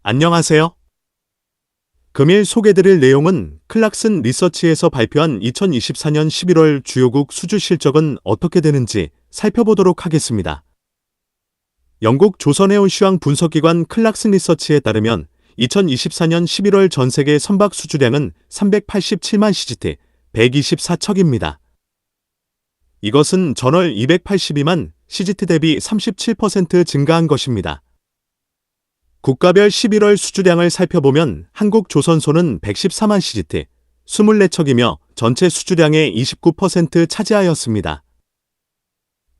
안녕하세요. 금일 소개드릴 내용은 클락슨 리서치에서 발표한 2024년 11월 주요국 수주 실적은 어떻게 되는지 살펴보도록 하겠습니다. 영국 조선해운시황 분석기관 클락슨 리서치에 따르면 2024년 11월 전 세계 선박 수주량은 387만 CGT, 124척입니다. 이것은 전월 282만 CGT 대비 37% 증가한 것입니다. 국가별 11월 수주량을 살펴보면 한국조선소는 114만 CGT, 24척이며 전체 수주량의 29% 차지하였습니다.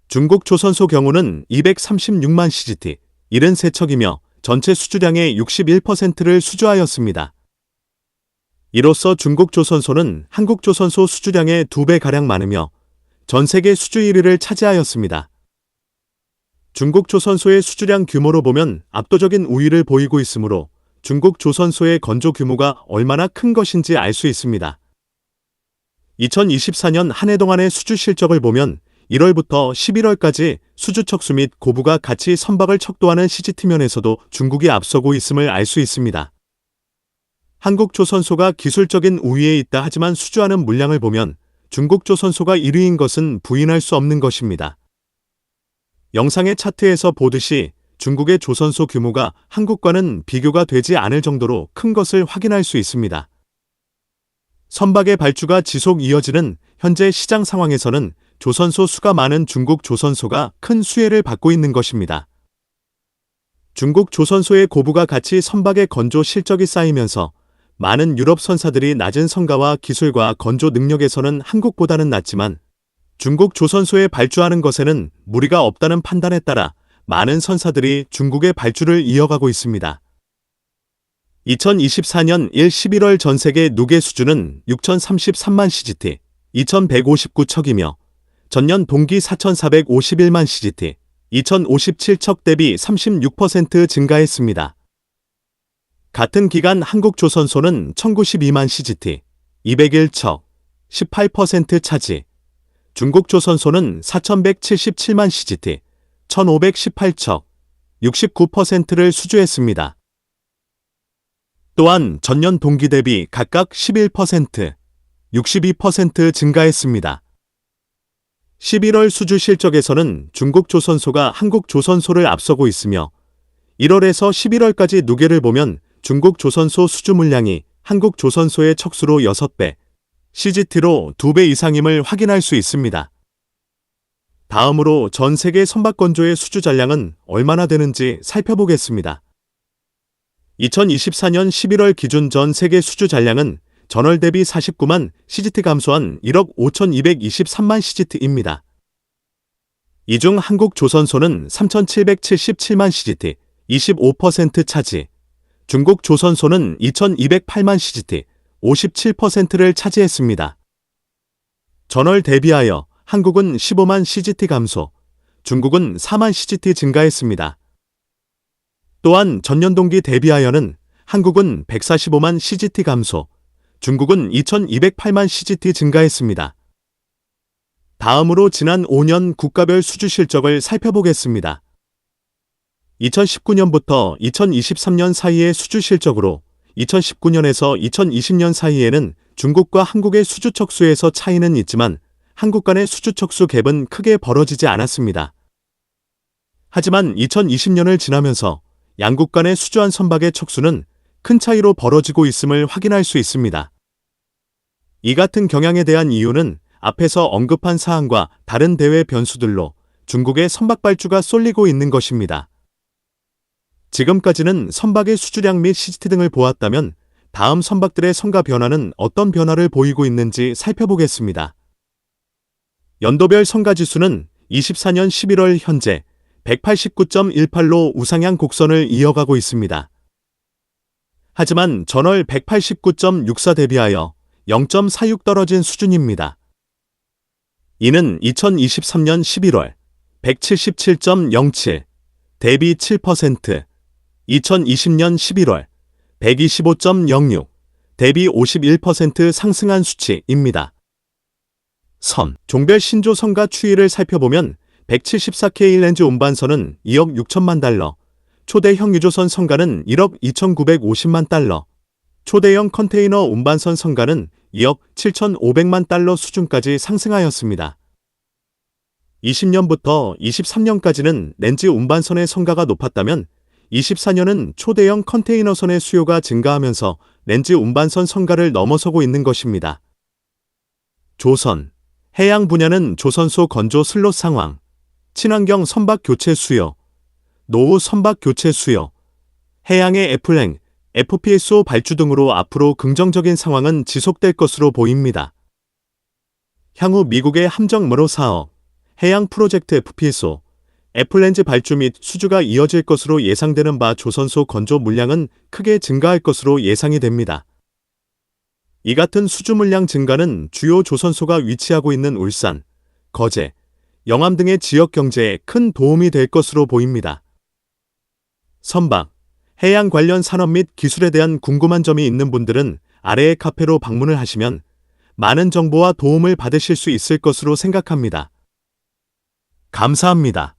중국조선소 경우는 236만 CGT, 73척이며 전체 수주량의 61%를 수주하였습니다. 이로써 중국조선소는 한국조선소 수주량의 2배가량 많으며 전 세계 수주 1위를 차지하였습니다. 중국 조선소의 수주량 규모로 보면 압도적인 우위를 보이고 있으므로 중국 조선소의 건조 규모가 얼마나 큰 것인지 알 수 있습니다. 2024년 한 해 동안의 수주 실적을 보면 1월부터 11월까지 수주척수 및 고부가 같이 선박을 척도하는 CGT 면에서도 중국이 앞서고 있음을 알 수 있습니다. 한국 조선소가 기술적인 우위에 있다 하지만 수주하는 물량을 보면 중국 조선소가 1위인 것은 부인할 수 없는 것입니다. 영상의 차트에서 보듯이 중국의 조선소 규모가 한국과는 비교가 되지 않을 정도로 큰 것을 확인할 수 있습니다. 선박의 발주가 지속 이어지는 현재 시장 상황에서는 조선소 수가 많은 중국 조선소가 큰 수혜를 받고 있는 것입니다. 중국 조선소의 고부가 같이 선박의 건조 실적이 쌓이면서 많은 유럽 선사들이 낮은 성과와 기술과 건조 능력에서는 한국보다는 낮지만 중국 조선소에 발주하는 것에는 무리가 없다는 판단에 따라 많은 선사들이 중국의 발주를 이어가고 있습니다. 2024년 11월 전 세계 누계 수주는 6,033만 CGT, 2,159척이며 전년 동기 4,451만 CGT, 2,057척 대비 36% 증가했습니다. 같은 기간 한국조선소는 1,092만 CGT, 201척, 18% 차지, 중국조선소는 4,177만 CGT, 1,518척, 69%를 수주했습니다. 또한 전년 동기 대비 각각 11%, 62% 증가했습니다. 11월 수주 실적에서는 중국조선소가 한국조선소를 앞서고 있으며 1월에서 11월까지 누계를 보면 중국조선소 수주 물량이 한국조선소의 척수로 6배, CGT로 2배 이상임을 확인할 수 있습니다. 다음으로 전 세계 선박 건조의 수주 잔량은 얼마나 되는지 살펴보겠습니다. 2024년 11월 기준 전 세계 수주 잔량은 전월 대비 49만 CGT 감소한 1억 5,223만 CGT입니다. 이 중 한국 조선소는 3,777만 CGT, 25% 차지, 중국 조선소는 2,208만 CGT, 57%를 차지했습니다. 전월 대비하여 한국은 15만 CGT 감소, 중국은 4만 CGT 증가했습니다. 또한 전년 동기 대비하여는 한국은 145만 CGT 감소, 중국은 2,208만 CGT 증가했습니다. 다음으로 지난 5년 국가별 수주 실적을 살펴보겠습니다. 2019년부터 2023년 사이의 수주 실적으로 2019년에서 2020년 사이에는 중국과 한국의 수주 척수에서 차이는 있지만 한국 간의 수주 척수 갭은 크게 벌어지지 않았습니다. 하지만 2020년을 지나면서 양국 간의 수주한 선박의 척수는 큰 차이로 벌어지고 있음을 확인할 수 있습니다. 이 같은 경향에 대한 이유는 앞에서 언급한 사항과 다른 대외 변수들로 중국의 선박 발주가 쏠리고 있는 것입니다. 지금까지는 선박의 수주량 및 CGT 등을 보았다면 다음 선박들의 성과 변화는 어떤 변화를 보이고 있는지 살펴보겠습니다. 연도별 성과지수는 24년 11월 현재 189.18로 우상향 곡선을 이어가고 있습니다. 하지만 전월 189.64 대비하여 0.46 떨어진 수준입니다. 이는 2023년 11월 177.07 대비 7%, 2020년 11월 125.06 대비 51% 상승한 수치입니다. 선, 종별 신조 성과 추이를 살펴보면 174K 렌즈 운반선은 2억 6천만 달러, 초대형 유조선 성가는 1억 2,950만 달러, 초대형 컨테이너 운반선 성가는 2억 7,500만 달러 수준까지 상승하였습니다. 20년부터 23년까지는 렌즈 운반선의 성가가 높았다면 24년은 초대형 컨테이너선의 수요가 증가하면서 렌즈 운반선 성가를 넘어서고 있는 것입니다. 조선, 해양 분야는 조선소 건조 슬롯 상황, 친환경 선박 교체 수요, 노후 선박 교체 수요, 해양의 애플행, FPSO 발주 등으로 앞으로 긍정적인 상황은 지속될 것으로 보입니다. 향후 미국의 함정 무로 사업, 해양 프로젝트 FPSO, 애플렌즈 발주 및 수주가 이어질 것으로 예상되는 바 조선소 건조 물량은 크게 증가할 것으로 예상이 됩니다. 이 같은 수주 물량 증가는 주요 조선소가 위치하고 있는 울산, 거제, 영암 등의 지역 경제에 큰 도움이 될 것으로 보입니다. 선박, 해양 관련 산업 및 기술에 대한 궁금한 점이 있는 분들은 아래의 카페로 방문을 하시면 많은 정보와 도움을 받으실 수 있을 것으로 생각합니다. 감사합니다.